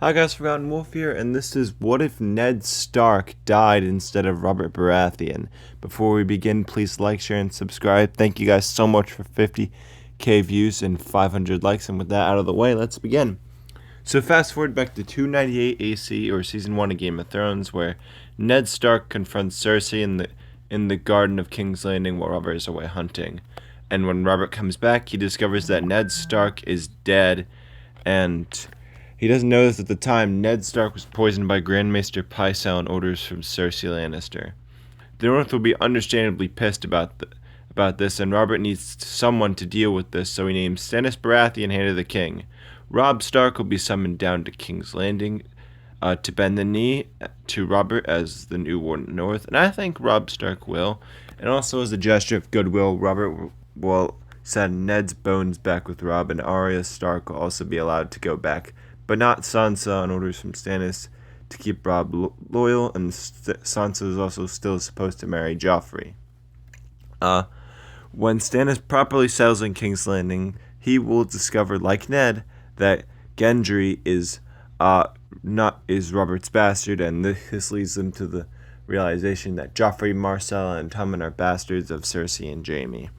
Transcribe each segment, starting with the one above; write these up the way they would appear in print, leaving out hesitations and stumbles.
Hi guys, Forgotten Wolf here, and this is What If Ned Stark Died Instead of Robert Baratheon. Before we begin, please like, share, and subscribe. Thank you guys so much for 50k views and 500 likes, and with that out of the way, let's begin. So fast forward back to 298 AC, or Season 1 of Game of Thrones, where Ned Stark confronts Cersei in the Garden of King's Landing while Robert is away hunting. And when Robert comes back, he discovers that Ned Stark is dead, and he doesn't know this at the time. Ned Stark was poisoned by Grand Maester Pycelle on orders from Cersei Lannister. The North will be understandably pissed about this, and Robert needs someone to deal with this, so he names Stannis Baratheon Hand of the King. Robb Stark will be summoned down to King's Landing to bend the knee to Robert as the new Warden of the North, and I think Robb Stark will. And also as a gesture of goodwill, Robert will send Ned's bones back with Robb, and Arya Stark will also be allowed to go back, but not Sansa on orders from Stannis to keep Robb loyal, and Sansa is also still supposed to marry Joffrey. When Stannis properly settles in King's Landing, he will discover, like Ned, that Gendry is Robert's bastard, and this leads him to the realization that Joffrey, Marcella, and Tommen are bastards of Cersei and Jaime.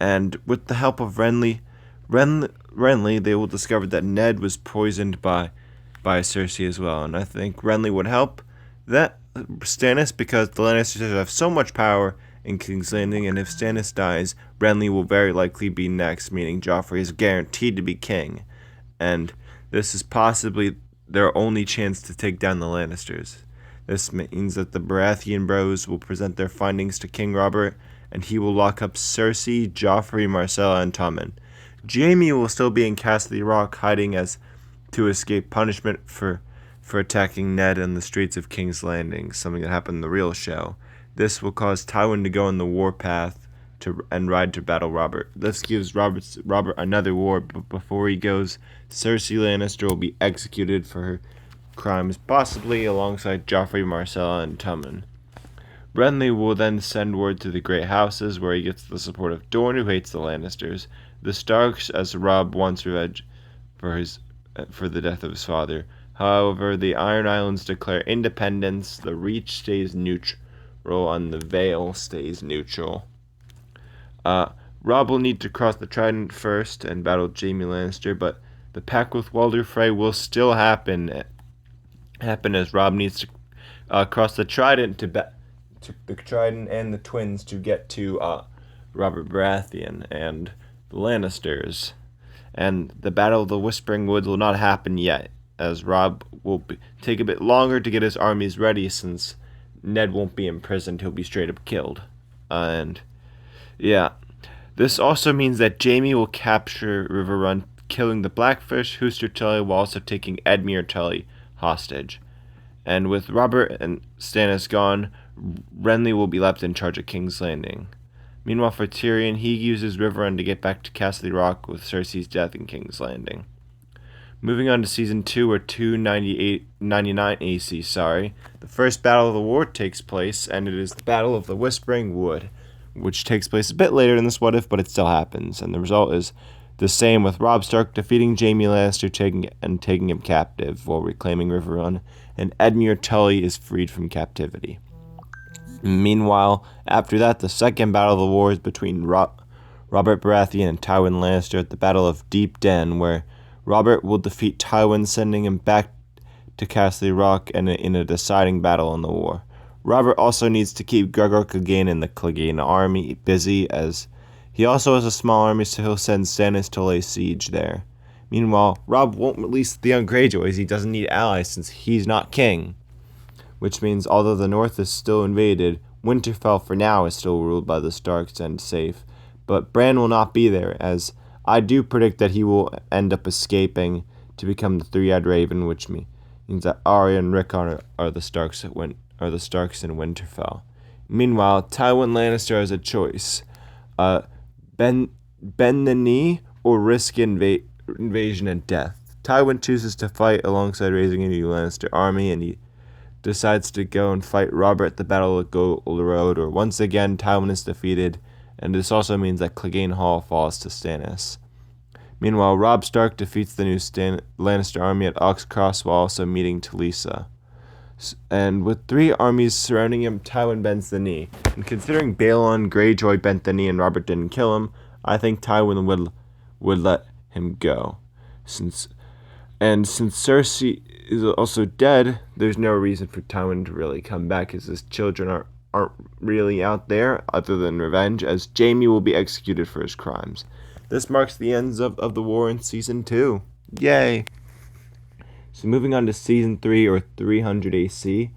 And with the help of Renly, they will discover that Ned was poisoned by Cersei as well. And I think Renly would help that Stannis, because the Lannisters have so much power in King's Landing, and if Stannis dies, Renly will very likely be next, meaning Joffrey is guaranteed to be king. And this is possibly their only chance to take down the Lannisters. This means that the Baratheon bros will present their findings to King Robert, and he will lock up Cersei, Joffrey, Marcella, and Tommen. Jaime will still be in Castle Rock, hiding as to escape punishment for attacking Ned in the streets of King's Landing, something that happened in the real show. This will cause Tywin to go on the warpath and ride to battle Robert. This gives Robert another war, but before he goes, Cersei Lannister will be executed for her crimes, possibly alongside Joffrey, Marcella, and Tommen. Renly will then send word to the Great Houses, where he gets the support of Dorne, who hates the Lannisters, the Starks, as Robb wants revenge for the death of his father. However, the Iron Islands declare independence, the Reach stays neutral, and the Vale stays neutral. Robb will need to cross the Trident first and battle Jaime Lannister, but the pact with Walder Frey will still happen as Robb needs to cross the Trident to the Trident and the Twins to get to Robert Baratheon and the Lannisters. And the Battle of the Whispering Woods will not happen yet, as Robb will take a bit longer to get his armies ready, since Ned won't be imprisoned, he'll be straight up killed. And yeah, this also means that Jaime will capture River Run, killing the Blackfish, Hooster Tully, while also taking Edmure Tully hostage. And with Robert and Stannis gone, Renly will be left in charge of King's Landing. Meanwhile, for Tyrion, he uses River Run to get back to Castle Rock with Cersei's death in King's Landing. Moving on to Season 2, or 299 AC, the first battle of the war takes place, and it is the Battle of the Whispering Wood, which takes place a bit later in this What If, but it still happens, and the result is the same, with Robb Stark defeating Jaime Lannister taking him captive while reclaiming River Run, and Edmure Tully is freed from captivity. Meanwhile, after that, the second battle of the war is between Robert Baratheon and Tywin Lannister at the Battle of Deep Den, where Robert will defeat Tywin, sending him back to Castle Rock in a deciding battle in the war. Robert also needs to keep Gregor Clegane and the Clegane army busy, as he also has a small army, so he'll send Stannis to lay siege there. Meanwhile, Robb won't release the young Greyjoys. He doesn't need allies since he's not king, which means although the North is still invaded, Winterfell for now is still ruled by the Starks and safe. But Bran will not be there, as I do predict that he will end up escaping to become the Three-Eyed Raven, which means that Arya and Rickon are the Starks in Winterfell. Meanwhile, Tywin Lannister has a choice: bend the knee or risk invasion and death. Tywin chooses to fight alongside raising a new Lannister army, and he decides to go and fight Robert at the Battle of Gold Road, or once again Tywin is defeated, and this also means that Clegane Hall falls to Stannis. Meanwhile, Robb Stark defeats the new Lannister army at Ox Cross while also meeting Talisa. And with 3 armies surrounding him, Tywin bends the knee. And considering Balon, Greyjoy bent the knee and Robert didn't kill him, I think Tywin would let him go. Since Cersei is also dead, there's no reason for Tywin to really come back, as his children aren't really out there other than revenge, as Jaime will be executed for his crimes. This marks the ends of the war in Season 2. Yay! So moving on to Season 3, or 300 AC,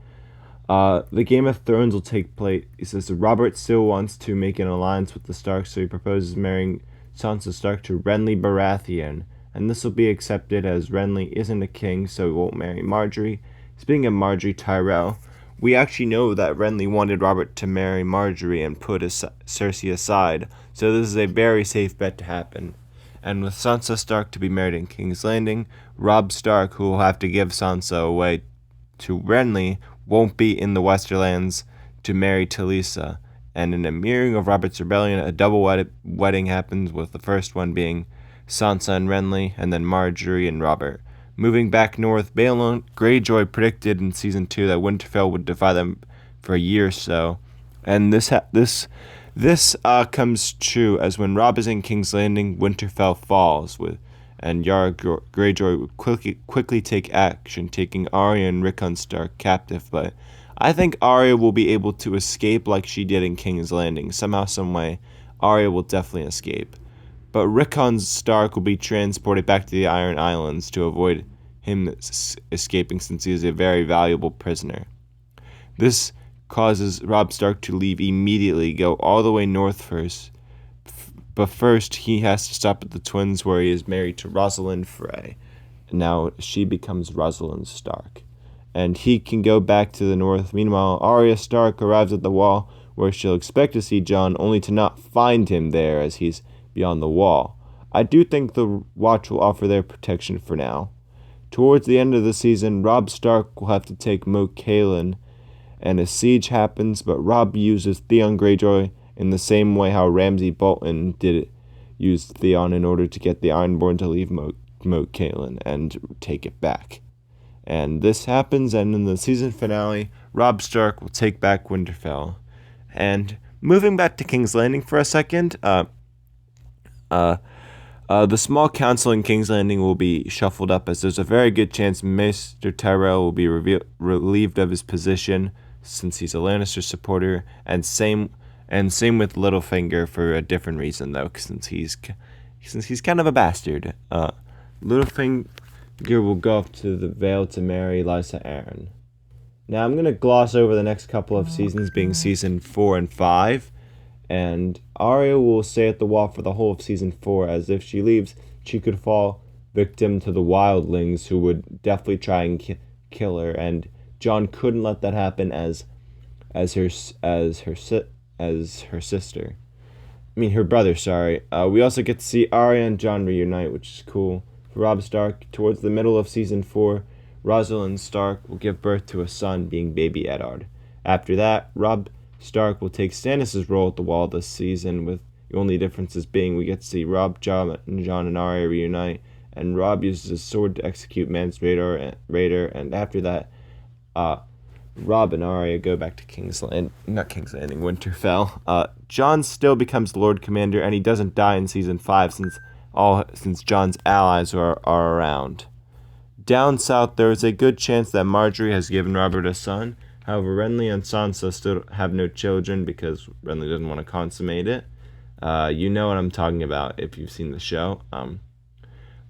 the Game of Thrones will take place. He says Robert still wants to make an alliance with the Starks, so he proposes marrying Sansa Stark to Renly Baratheon, and this will be accepted as Renly isn't a king, so he won't marry Marjorie. Speaking of Marjorie Tyrell, we actually know that Renly wanted Robert to marry Marjorie and put Cersei aside, so this is a very safe bet to happen. And with Sansa Stark to be married in King's Landing, Robb Stark, who will have to give Sansa away to Renly, won't be in the Westerlands to marry Talisa. And in a mirroring of Robert's rebellion, a double wedding happens, with the first one being Sansa and Renly, and then Marjorie and Robert. Moving back north, Balon Greyjoy predicted in Season 2 that Winterfell would defy them for a year or so. And this comes true, as when Robb is in King's Landing, Winterfell falls, and Yara Greyjoy would quickly take action, taking Arya and Rickon Stark captive. But I think Arya will be able to escape like she did in King's Landing. Somehow, someway, Arya will definitely escape. But Rickon Stark will be transported back to the Iron Islands to avoid him escaping, since he is a very valuable prisoner. This causes Robb Stark to leave immediately, go all the way north first. But first, he has to stop at the Twins, where he is married to Rosalind Frey. Now, she becomes Rosalind Stark, and he can go back to the north. Meanwhile, Arya Stark arrives at the Wall, where she'll expect to see Jon, only to not find him there, as he's beyond the Wall. I do think the Watch will offer their protection for now. Towards the end of the season, Robb Stark will have to take Moat Cailin, and a siege happens, but Robb uses Theon Greyjoy in the same way how Ramsay Bolton did use Theon in order to get the Ironborn to leave Moat Cailin and take it back. And this happens, and in the season finale, Robb Stark will take back Winterfell. And moving back to King's Landing for a second, the small council in King's Landing will be shuffled up, as there's a very good chance Maester Tyrell will be relieved of his position, since he's a Lannister supporter, and same with Littlefinger, for a different reason though, since he's kind of a bastard. Littlefinger will go up to the Vale to marry Lysa Arryn. Now I'm gonna gloss over the next couple of seasons, being season 4 and 5, and Arya will stay at the Wall for the whole of season 4, as if she leaves, she could fall victim to the wildlings, who would definitely try and kill her, and Jon couldn't let that happen as her sister. Her brother, sorry. We also get to see Arya and Jon reunite, which is cool. For Robb Stark, towards the middle of season 4, Rosalind Stark will give birth to a son, being baby Eddard. After that, Robb Stark will take Stannis' role at the Wall this season, with the only differences being we get to see Robb, Jon, and Arya reunite, and Robb uses his sword to execute Mance Rayder, and after that, Robb and Arya go back to Winterfell. Jon still becomes Lord Commander, and he doesn't die in season 5, since Jon's allies are around. Down south, there is a good chance that Marjorie has given Robert a son. However, Renly and Sansa still have no children, because Renly doesn't want to consummate it. You know what I'm talking about if you've seen the show.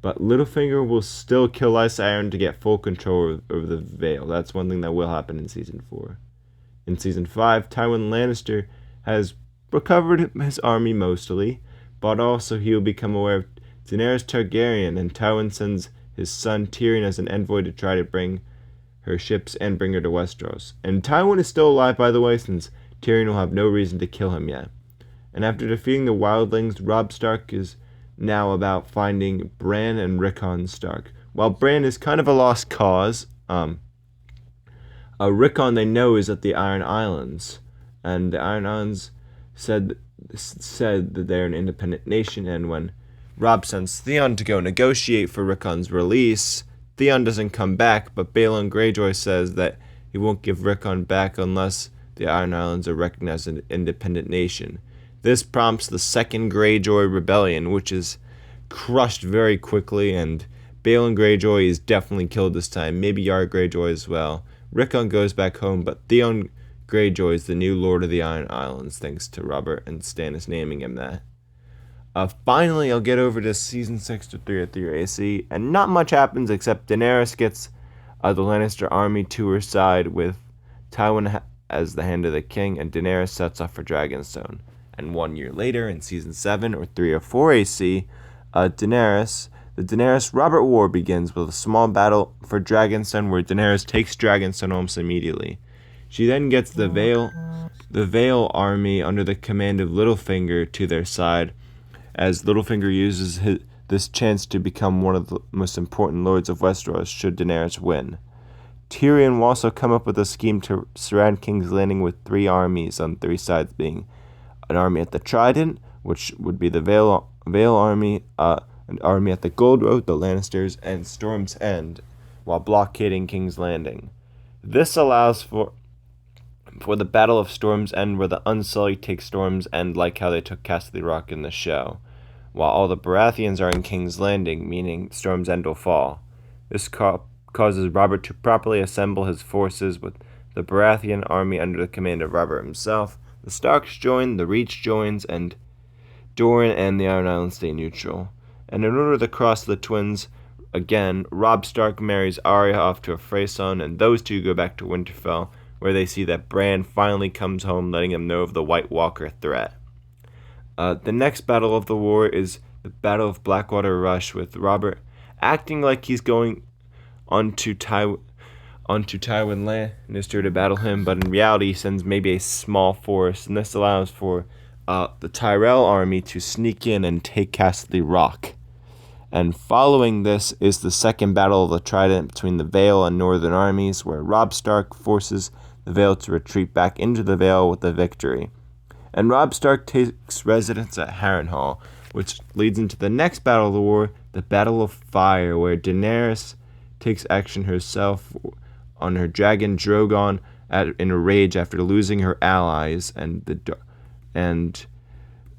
But Littlefinger will still kill Lysa Arryn to get full control over the Vale. That's one thing that will happen in season 4. In season 5, Tywin Lannister has recovered his army mostly, but also he will become aware of Daenerys Targaryen, and Tywin sends his son Tyrion as an envoy to try to bring her ships and bring her to Westeros. And Tywin is still alive, by the way, since Tyrion will have no reason to kill him yet. And after defeating the wildlings, Robb Stark is now about finding Bran and Rickon Stark. While Bran is kind of a lost cause, Rickon, they know, is at the Iron Islands, and the Iron Islands said that they're an independent nation, and when Robb sends Theon to go negotiate for Rickon's release. Theon doesn't come back, but Balon Greyjoy says that he won't give Rickon back unless the Iron Islands are recognized as an independent nation. This prompts the Second Greyjoy Rebellion, which is crushed very quickly, and Balon Greyjoy is definitely killed this time, maybe Yara Greyjoy as well. Rickon goes back home, but Theon Greyjoy is the new Lord of the Iron Islands, thanks to Robert and Stannis naming him that. Finally, I'll get over to Season 6 to 3 at 3 AC, and not much happens except Daenerys gets the Lannister army to her side with Tywin as the hand of the king, and Daenerys sets off for Dragonstone. And 1 year later, in Season 7 or 3 or 4 AC, the Daenerys-Robert War begins with a small battle for Dragonstone where Daenerys takes Dragonstone almost immediately. She then gets the Vale army under the command of Littlefinger to their side, as Littlefinger uses this chance to become one of the most important lords of Westeros should Daenerys win. Tyrion will also come up with a scheme to surround King's Landing with 3 armies on 3 sides, being an army at the Trident, which would be the Vale army, an army at the Gold Road, the Lannisters, and Storm's End, while blockading King's Landing. This allows for the Battle of Storm's End, where the Unsullied take Storm's End like how they took Castle Rock in the show, while all the Baratheons are in King's Landing, meaning Storm's End will fall. This causes Robert to properly assemble his forces with the Baratheon army under the command of Robert himself. The Starks join, the Reach joins, and Doran and the Iron Islands stay neutral. And in order to cross the twins again, Robb Stark marries Arya off to a Freyson, and those two go back to Winterfell, where they see that Bran finally comes home, letting them know of the White Walker threat. The next battle of the war is the Battle of Blackwater Rush, with Robert acting like he's going onto Tywin Lannister to battle him, but in reality he sends maybe a small force, and this allows for the Tyrell army to sneak in and take Castle Rock. And following this is the second Battle of the Trident between the Vale and Northern armies, where Robb Stark forces the Vale to retreat back into the Vale with the victory. And Robb Stark takes residence at Harrenhal, which leads into the next battle of the war, the Battle of Fire, where Daenerys takes action herself on her dragon Drogon in a rage after losing her allies, and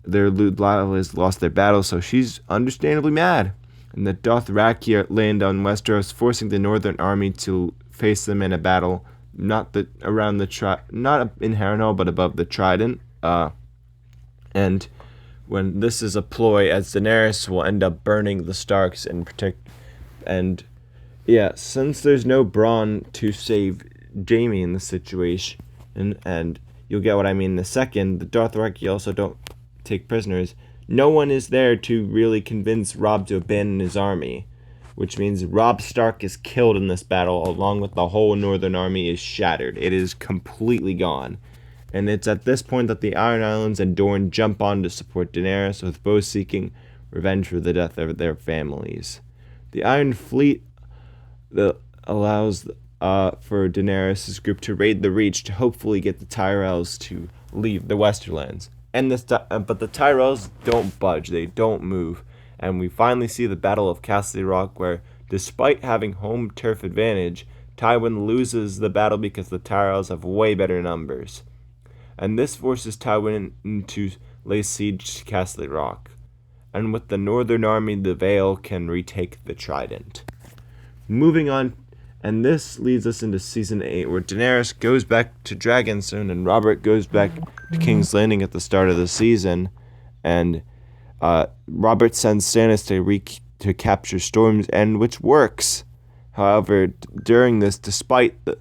their allies lost their battle, so she's understandably mad. And the Dothraki land on Westeros, forcing the Northern army to face them in a battle, not in Harrenhal, but above the Trident. And when this is a ploy, as Daenerys will end up burning the Starks and protect. And yeah, since there's no Bronn to save Jaime in this situation, and you'll get what I mean in a second, the Dothraki also don't take prisoners. No one is there to really convince Robb to abandon his army, which means Robb Stark is killed in this battle, along with the whole Northern army is shattered. It is completely gone. And it's at this point that the Iron Islands and Dorne jump on to support Daenerys, with both seeking revenge for the death of their families. The Iron Fleet allows for Daenerys' group to raid the Reach to hopefully get the Tyrells to leave the Westerlands. But the Tyrells don't budge, they don't move, and we finally see the Battle of Castle Rock, where, despite having home turf advantage, Tywin loses the battle because the Tyrells have way better numbers. And this forces Tywin to lay siege to Castle Rock. And with the Northern army, the Vale can retake the Trident. Moving on, and this leads us into Season 8, where Daenerys goes back to Dragonstone and Robert goes back to King's Landing at the start of the season, and Robert sends Stannis to capture Storm's End, which works. However, during this, despite the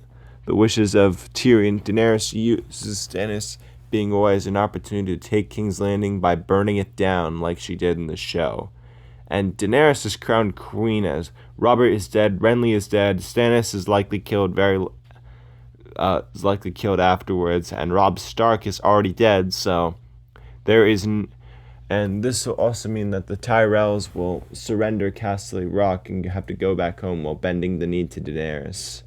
wishes of Tyrion, Daenerys uses Stannis being away as an opportunity to take King's Landing by burning it down like she did in the show. And Daenerys is crowned queen as Robert is dead, Renly is dead, Stannis is likely killed afterwards, and Robb Stark is already dead, so there isn't. And this will also mean that the Tyrells will surrender Castle Rock and have to go back home while bending the knee to Daenerys.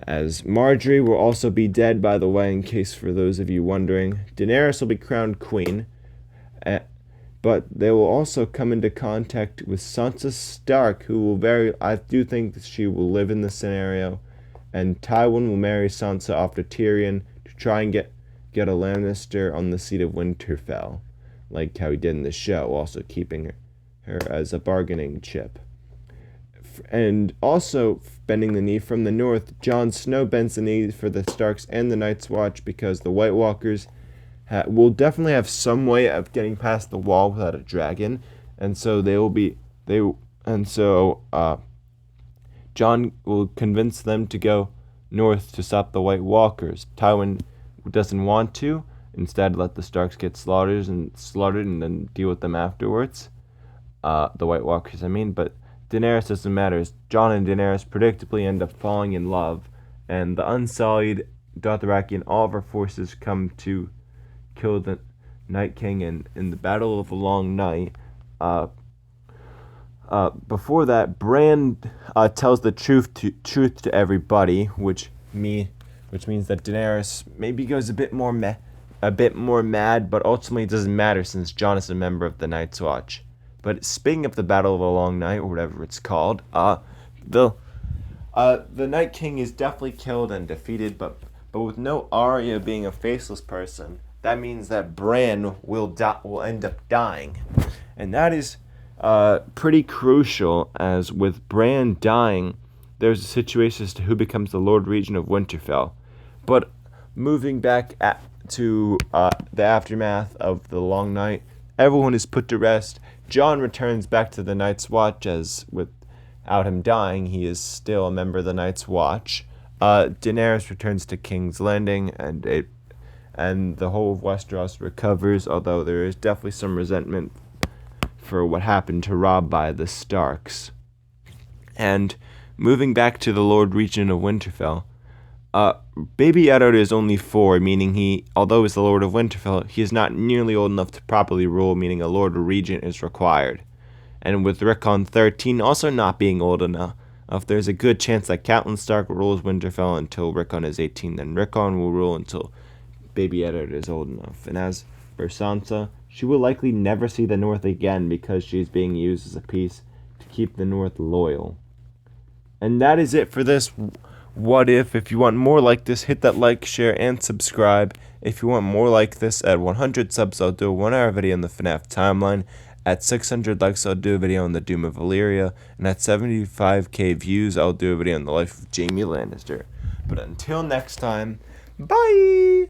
As Marjorie will also be dead, by the way, in case for those of you wondering. Daenerys will be crowned queen. but they will also come into contact with Sansa Stark, who will I do think that she will live in this scenario, and Tywin will marry Sansa off to Tyrion to try and get a Lannister on the seat of Winterfell, like how he did in the show, also keeping her as a bargaining chip. And also bending the knee from the north, Jon Snow bends the knee for the Starks and the Night's Watch because the White Walkers will definitely have some way of getting past the wall without a dragon, and so Jon will convince them to go north to stop the White Walkers. Tywin doesn't want to. Instead, let the Starks get slaughtered and then deal with them afterwards. The White Walkers, I mean, but Daenerys doesn't matter. Jon and Daenerys predictably end up falling in love, and the Unsullied, Dothraki, and all of our forces come to kill the Night King in the Battle of the Long Night. Before that, Bran tells the truth to everybody, which means that Daenerys maybe goes a bit more mad, but ultimately it doesn't matter since Jon is a member of the Night's Watch. But speaking of the Battle of the Long Night, or whatever it's called, the Night King is definitely killed and defeated, but with no Arya being a faceless person, that means that Bran will end up dying, and that is pretty crucial. As with Bran dying, there's a situation as to who becomes the Lord Regent of Winterfell. But moving back to the aftermath of the Long Night, everyone is put to rest. Jon returns back to the Night's Watch, as without him dying, he is still a member of the Night's Watch. Daenerys returns to King's Landing, and the whole of Westeros recovers, although there is definitely some resentment for what happened to Robb by the Starks. And moving back to the Lord Regent of Winterfell, Baby Eddard is only 4, meaning although he's the Lord of Winterfell, he is not nearly old enough to properly rule, meaning a Lord Regent is required. And with Rickon 13 also not being old enough, there's a good chance that Catelyn Stark rules Winterfell until Rickon is 18, then Rickon will rule until Baby Eddard is old enough. And as for Sansa, she will likely never see the North again because she's being used as a piece to keep the North loyal. And that is it for this What If. If you want more like this, hit that like, share, and subscribe. If you want more like this, at 100 subs, I'll do a 1-hour video on the FNAF Timeline. At 600 likes, I'll do a video on the Doom of Valeria. And at 75k views, I'll do a video on the life of Jaime Lannister. But until next time, bye!